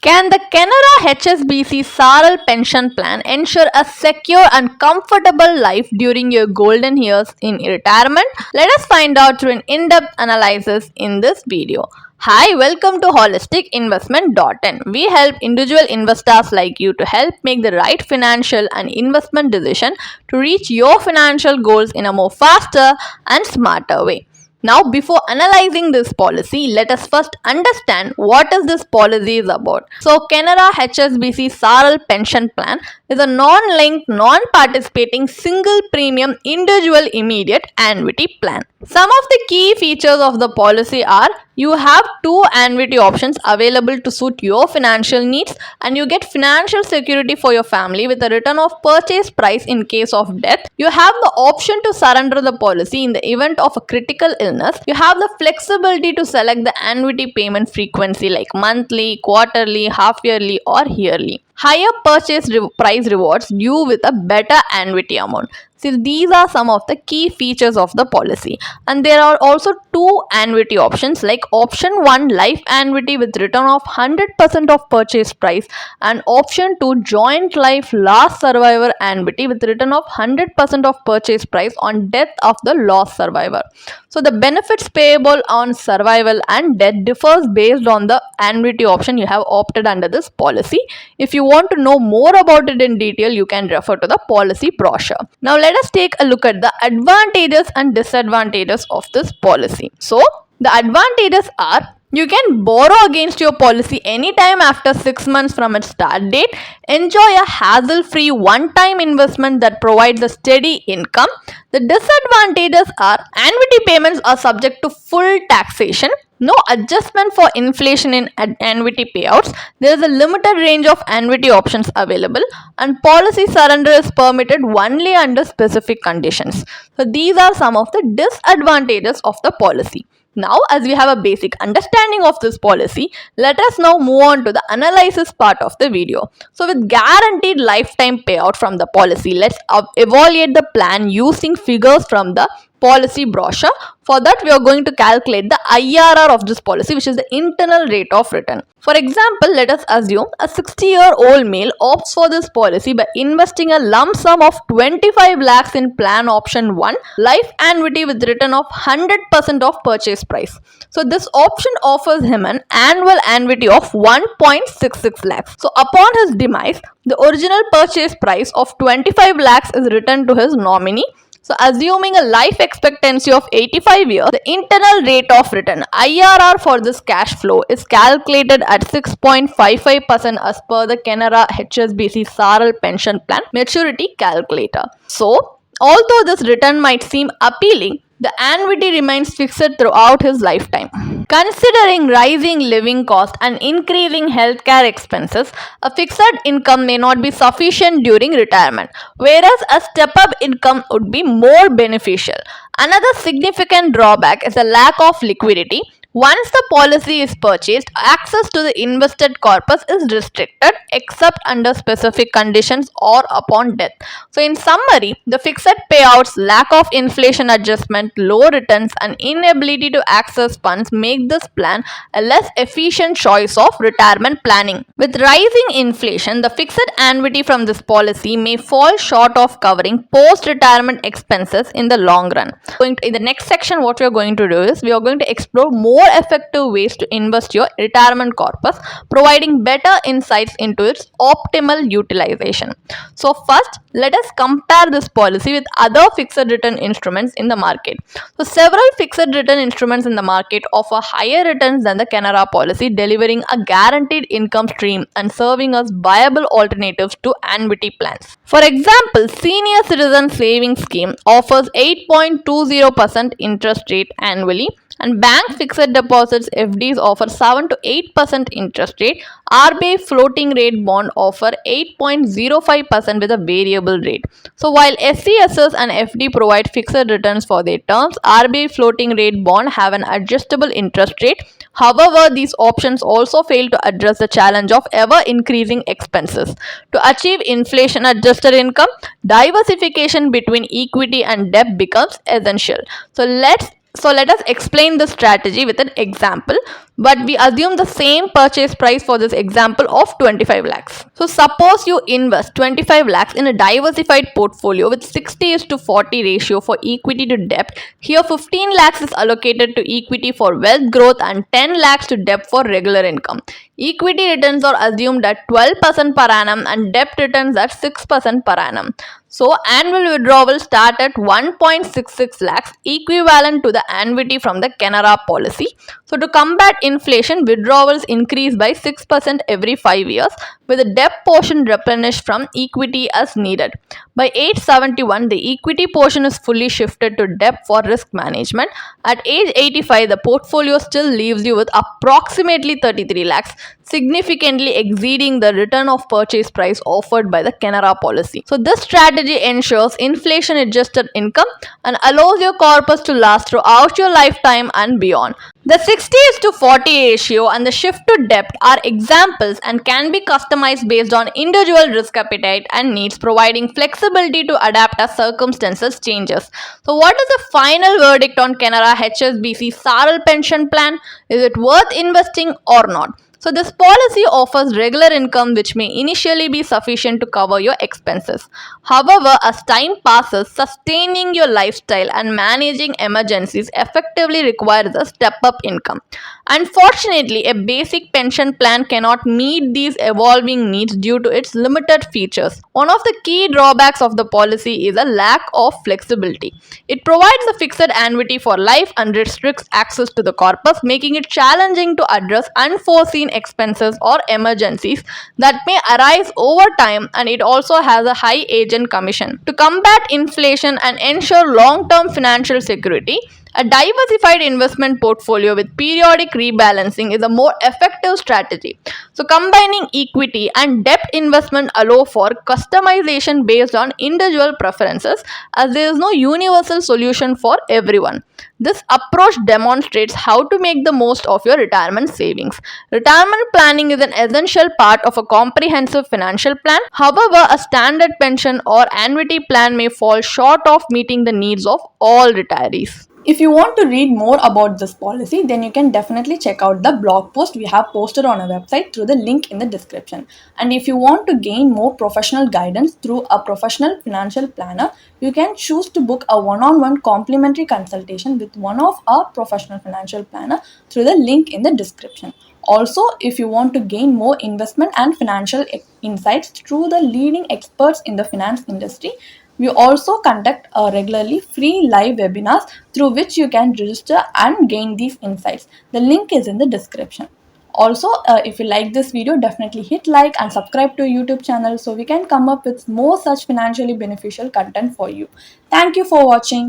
Can the Canara HSBC Saral pension plan ensure a secure and comfortable life during your golden years in retirement? Let us find out through an in-depth analysis in this video. Hi, welcome to holisticinvestment.in. We help individual investors like you to help make the right financial and investment decision to reach your financial goals in a more faster and smarter way. Now, before analyzing this policy, let us first understand what is this policy is about. So, Canara HSBC Saral pension plan is a non-linked, non-participating, single premium individual immediate annuity plan. Some of the key features of the policy are you have two annuity options available to suit your financial needs, and you get financial security for your family with a return of purchase price in case of death. You have the option to surrender the policy in the event of a critical illness. You have the flexibility to select the annuity payment frequency like monthly, quarterly, half yearly or yearly. Higher purchase price rewards due with a better annuity amount. So these are some of the key features of the policy, and there are also two annuity options like option 1 life annuity with return of 100% of purchase price and option 2 joint life last survivor annuity with return of 100% of purchase price on death of the lost survivor. So the benefits payable on survival and death differs based on the annuity option you have opted under this policy. If you want to know more about it in detail, you can refer to the policy brochure. Now let us take a look at the advantages and disadvantages of this policy. So the advantages are you can borrow against your policy anytime after 6 months from its start date, enjoy a hassle-free one-time investment that provides a steady income. The disadvantages are annuity payments are subject to full taxation, no adjustment for inflation in annuity payouts, there is a limited range of annuity options available, and policy surrender is permitted only under specific conditions. So these are some of the disadvantages of the policy. Now, as we have a basic understanding of this policy, let us now move on to the analysis part of the video. So with guaranteed lifetime payout from the policy, let's evaluate the plan using figures from the policy brochure. For that, we are going to calculate the IRR of this policy, which is the internal rate of return. For example, let us assume a 60-year-old male opts for this policy by investing a lump sum of 25 lakhs in plan option 1, life annuity with return of 100% of purchase price. So this option offers him an annual annuity of 1.66 lakhs. So upon his demise, the original purchase price of 25 lakhs is returned to his nominee. So assuming a life expectancy of 85 years, the internal rate of return IRR for this cash flow is calculated at 6.55% as per the Canara HSBC Saral pension plan maturity calculator. So although this return might seem appealing, the annuity remains fixed throughout his lifetime. Considering rising living costs and increasing healthcare expenses, a fixed income may not be sufficient during retirement, whereas a step-up income would be more beneficial. Another significant drawback is a lack of liquidity. Once the policy is purchased, access to the invested corpus is restricted except under specific conditions or upon death. So in summary, the fixed payouts, lack of inflation adjustment, low returns and inability to access funds make this plan a less efficient choice of retirement planning. With rising inflation, the fixed annuity from this policy may fall short of covering post-retirement expenses in the long run. In the next section, what we are going to do is we are going to explore more effective ways to invest your retirement corpus, providing better insights into its optimal utilization. So first, let us compare this policy with other fixed return instruments in the market. So several fixed return instruments in the market offer higher returns than the Canara policy, delivering a guaranteed income stream and serving as viable alternatives to annuity plans. For example, Senior Citizen Savings Scheme offers 8.20% interest rate annually, and bank fixed deposits FDs offer 7 to 8% interest rate. RBI floating rate bond offer 8.05% with a variable rate. So while SCSS and FD provide fixed returns for their terms, RBI floating rate bond have an adjustable interest rate. However, these options also fail to address the challenge of ever increasing expenses. To achieve inflation adjusted income, diversification between equity and debt becomes essential. So let's So let us explain the strategy with an example, but we assume the same purchase price for this example of 25 lakhs. So suppose you invest 25 lakhs in a diversified portfolio with 60 is to 40 ratio for equity to debt. Here 15 lakhs is allocated to equity for wealth growth and 10 lakhs to debt for regular income. Equity returns are assumed at 12% per annum and debt returns at 6% per annum. So annual withdrawal start at 1.66 lakhs, equivalent to the annuity from the Canara policy. So to combat inflation, withdrawals increase by 6% every 5 years, with the debt portion replenished from equity as needed. By age 71, the equity portion is fully shifted to debt for risk management. At age 85, the portfolio still leaves you with approximately 33 lakhs, significantly exceeding the return of purchase price offered by the Canara policy. So this strategy ensures inflation adjusted income and allows your corpus to last throughout your lifetime and beyond. The 60 is to 40 ratio and the shift to debt are examples and can be customized based on individual risk appetite and needs, providing flexibility to adapt as circumstances changes. So what is the final verdict on Canara HSBC Saral pension plan? Is it worth investing or not? So this policy offers regular income which may initially be sufficient to cover your expenses. However, as time passes, sustaining your lifestyle and managing emergencies effectively requires a step-up income. Unfortunately, a basic pension plan cannot meet these evolving needs due to its limited features. One of the key drawbacks of the policy is a lack of flexibility. It provides a fixed annuity for life and restricts access to the corpus, making it challenging to address unforeseen expenses or emergencies that may arise over time, and it also has a high agent commission. To combat inflation and ensure long-term financial security, a diversified investment portfolio with periodic rebalancing is a more effective strategy. So combining equity and debt investment allow for customization based on individual preferences, as there is no universal solution for everyone. This approach demonstrates how to make the most of your retirement savings. Retirement planning is an essential part of a comprehensive financial plan. However, a standard pension or annuity plan may fall short of meeting the needs of all retirees. If you want to read more about this policy, then you can definitely check out the blog post we have posted on our website through the link in the description. And if you want to gain more professional guidance through a professional financial planner, you can choose to book a one-on-one complimentary consultation with one of our professional financial planner through the link in the description. Also, if you want to gain more investment and financial insights through the leading experts in the finance industry, we also conduct regularly free live webinars through which you can register and gain these insights. The link is in the description. Also, if you like this video, definitely hit like and subscribe to our YouTube channel so we can come up with more such financially beneficial content for you. Thank you for watching.